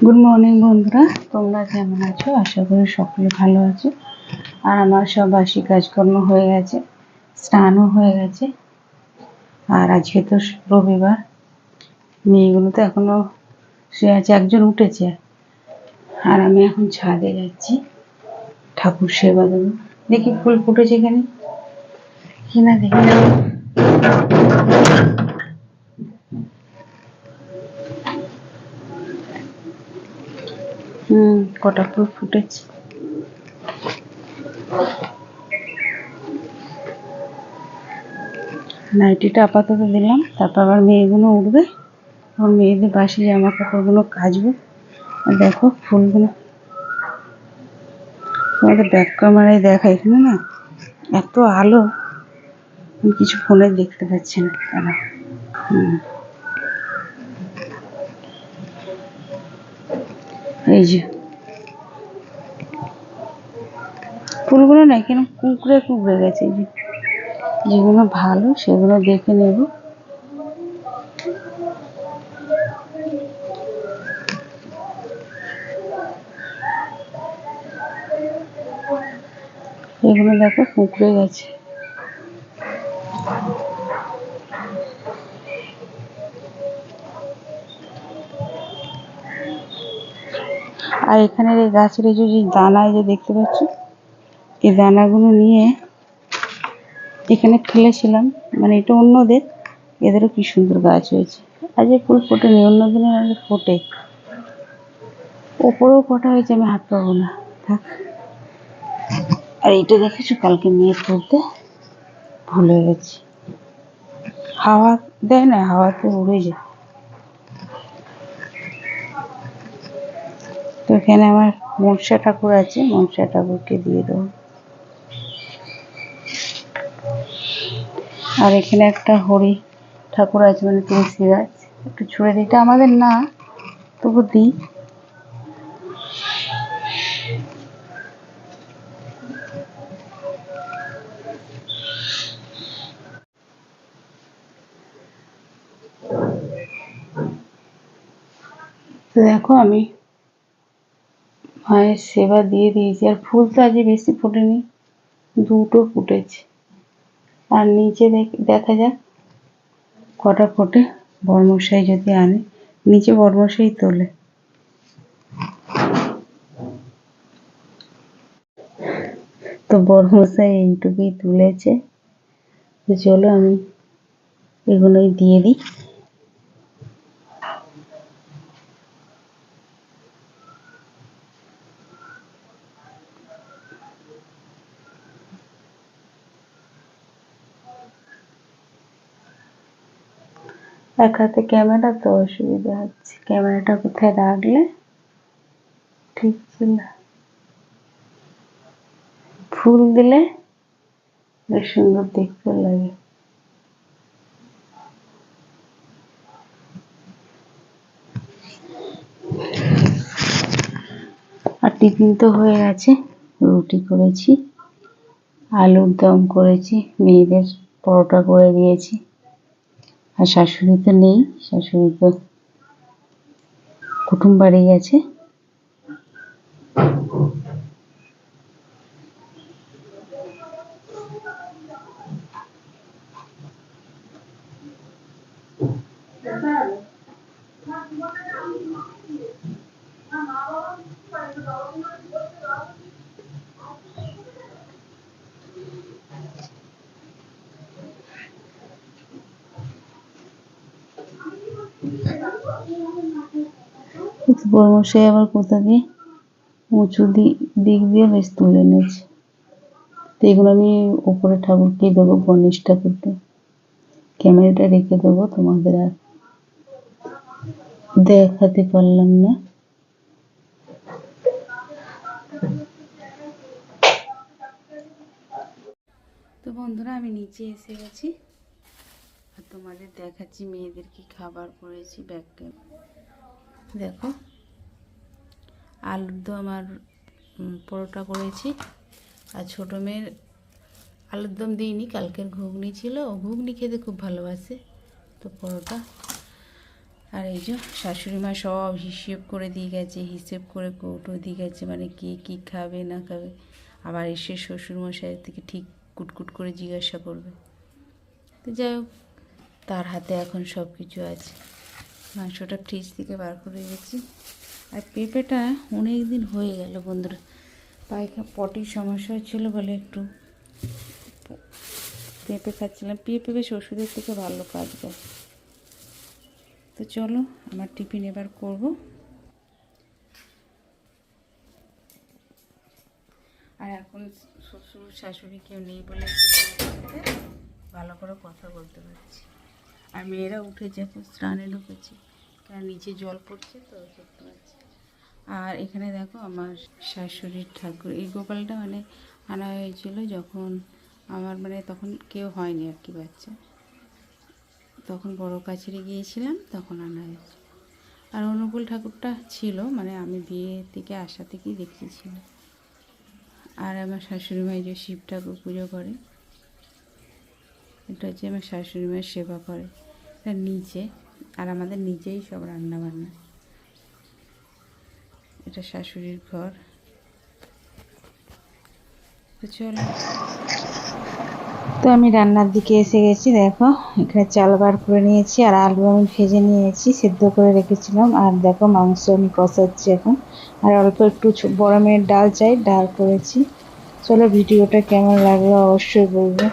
Good morning বন্ধুরা, তোমরা কেমন আছো? আশা করি সকলে ভালো আছো। আর আমার সব বাসি কাজকর্ম হয়ে গেছে, স্নানও হয়ে গেছে। আর আজকে তো রবিবার, মেয়েগুলো তো এখনো শুয়ে আছে, একজন উঠেছে। আর আমি এখন ছাদে যাচ্ছি, ঠাকুর সেবা দেবো। দেখি ফুল ফুটেছে এখানে কিনা, দেখি না। কটা ফুল ফুটেছে। নাইটিটা আপাতত দিলাম, তারপর আবার মেয়েগুলো উঠবে, তখন মেয়েদের বাসি জামা কাপড়গুলো কাচবো। আর দেখো ফুলগুলো তোমাদের ব্যাক ক্যামেরায় দেখা, এখানে না এত আলো, আমি কিছু ফোনে দেখতে পাচ্ছি না কেন। এই যে ফুলগুলো না কেন কুঁকড়ে কুঁকড়ে গেছে, এই যে যেগুলো ভালো সেগুলো দেখে নেব। এগুলো দেখো কুঁকড়ে গেছে। আর এখানের এই গাছের এই যে দানা, যে দেখতে পাচ্ছ, এই দানাগুলো নিয়ে এখানে ফেলেছিলাম, মানে এটা অন্যদের, এদেরও কি সুন্দর গাছ হয়েছে। আজ ফুল ফোটেনি, অন্য দিনে ফোটে। ওপরেও কটা হয়েছে, আমি হাত পাবো না, থাক। আর এইটা দেখেছো, কালকে মেয়ে তুলতে ভুলে গেছি। হাওয়া দেয় না, হাওয়াতে উড়ে যায়। তো এখানে আমার মনসা ঠাকুর আছে, মনসা ঠাকুরকে দিয়ে দেবো। আর এখানে একটা হরি ঠাকুর আছে, মানে তুলসী গাছ, একটু ছুঁড়ে দিই। এটা আমাদের না, তবু দিই। তো দেখো আমি মায়ের সেবা দিয়ে দিয়েছি। আর ফুল তো আজ বেশি ফোটেনি, দুটো ফুটেছে। আর নিচে দেখা যাক কটা ফোটে। বর্মশাই যদি আনে, নিচে বর্মশাই তোলে। তো বর্মশাই এইটুকুই তুলেছে। তো চলো আমি এগুলোই দিয়ে দিই। এক হাতে ক্যামেরা, তো অসুবিধা হচ্ছে। ক্যামেরাটা কোথায় রাখলে ঠিক ছিল। ফুল দিলে বেশ সুন্দর দেখতে লাগে। আর টিফিন তো হয়ে গেছে, রুটি করেছি, আলুর দম করেছি, মেয়েদের পরোটা করে দিয়েছি। আর শাশুড়ি তো নেই, শাশুড়ি তো কুটুম বাড়ি গেছে। বড়মশাই আবার কোথা দিয়ে উঁচু দিক দিয়ে বেশ তুলে এনেছে। তো এগুলো আমি উপরে ঠাকুরকে দেবো, গণেশ ঠাকুরকে। ক্যামেরাটা রেখে দেবো, তোমাদের আর দেখাতে পারলাম না। তো বন্ধুরা, আমি নিচে এসে গেছি, আর তোমাদের দেখাচ্ছি মেয়েদের কি খাবার করেছি। ব্যাগটা দেখো, আলুর দম আর পরোটা করেছি। আর ছোটো মেয়ের আলুর দম দিইনি, কালকের ঘুগনি ছিল, ও ঘুগনি খেতে খুব ভালোবাসে, তো পরোটা। আর এই যে শাশুড়ি মা সব হিসেব করে দিয়ে গেছে, হিসেব করে কৌটো দিয়ে গেছে, মানে কে কী খাবে না খাবে। আবার এসে শ্বশুরমশাইয়ের থেকে ঠিক কুটকুট করে জিজ্ঞাসা করবে। তো যাই হোক, তার হাতে এখন সব কিছু আছে। মাংসটা ফ্রিজ থেকে বার করে গেছি। আর পেঁপেটা অনেক দিন হয়ে গেল বন্ধুরা, পটির সমস্যা হচ্ছিল বলে একটু পেঁপে খাচ্ছিলাম। পেঁপে বেশ ওষুধের থেকে ভালো কাজ দেয়। তো চলো আমার টিফিন এবার করব। আর এখন শ্বশুর শাশুড়ি কেউ নেই বলে ভালো করে কথা বলতে পারছি। আর মেয়েরা উঠেছে, এখন স্নানে ঢুকেছে, কারণ নিচে জল পড়ছে তো দেখতে পাচ্ছি। আর এখানে দেখো আমার শাশুড়ির ঠাকুর, এই গোপালটা মানে আনা হয়েছিল যখন আমার মানে তখন কেউ হয়নি আর কি বাচ্চা, তখন বড় কাছারি গিয়েছিলাম তখন আনা হয়েছে। আর অনুকূল ঠাকুরটা ছিল মানে আমি বিয়ে থেকে আসা থেকেই দেখতেছিল। আর আমার শাশুড়ি মা যে শিব ঠাকুর পুজো করে, এটা হচ্ছে আমার শাশুড়ি মায়ের সেবা করে, এটা নিচে। আর আমাদের নিচেই সব রান্না বান্না। এটা শাশুড়ির ঘর। তো চলো, তো আমি রান্নার দিকে এসে গেছি। দেখো এখানে চাল বার করে নিয়েছি আর আলু আমি ভেজে নিয়েছি, সেদ্ধ করে রেখেছিলাম। আর দেখো মাংস আমি কষাচ্ছি এখন। আর অল্প একটু বড় মেয়ের ডাল চাই, ডাল করেছি। চলো ভিডিওটা কেমন লাগলো অবশ্যই বলবো।